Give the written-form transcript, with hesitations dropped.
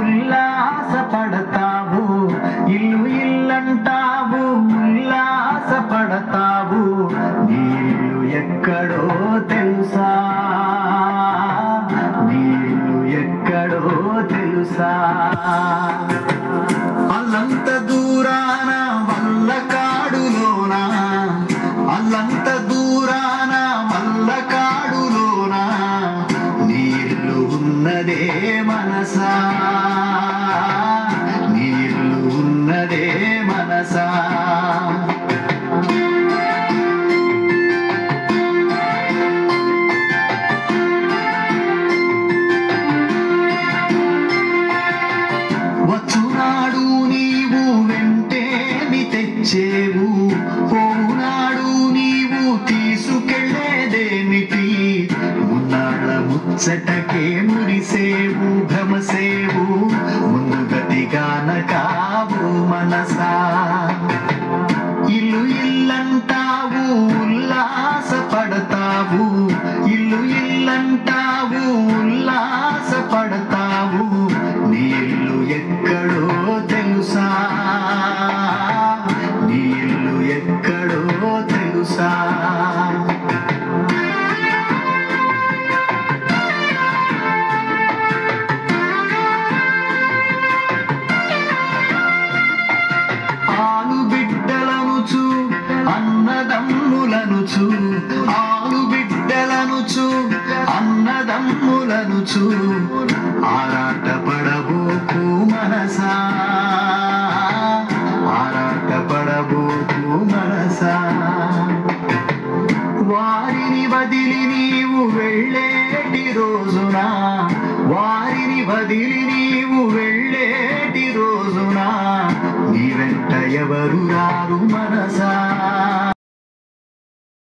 ఉల్లాస పడతావు, ఇల్లు ఇల్లంటావు, ఉల్లాస పడతావు, నీళ్ళు ఎక్కడో తెలుసా, నీళ్ళు ఎక్కడో తెలుసా. అల్లంత దూరాన వల్లకాడులోన, అల్లంత దూరాన వల్లకాడులోన నీళ్ళు ఉన్నదే మనసా, నీళ్ళు ఉన్నదే మనసా. వచ్చునాడు నీవు వెంటేమి తెచ్చేవు, పోనాడు నీవు తీసుకెళ్ళేదేమిటి, ఉన్నాళ్ళ ముచ్చటకే మురిసేవు భ్రమసేవు, ముందు గతిగాన కావు మనసా. ఇల్లు ఇల్లంటావు, ఉల్లాస పడతావు, ఇల్లు ఇల్లంటావు, ఉల్లాస పడతావు, నీళ్ళు ఎక్కడో తెలుసా, నీళ్ళు ఎక్కడో తెలుసా. ఆలు బిడ్డలనుచు అన్నదమ్ములనుచు, ఆలు బిడ్డలనుచు అన్నదమ్ములనుచు ఆరాట పడబోకు మనసా, ఆరాట పడబోకు మనసా. వారిని వదిలి నీవు వెళ్ళేటి రోజున, వారిని వదిలి నీవు వెళ్ళేటి రోజున నీ వెంట ఎవరు రారు మనసా.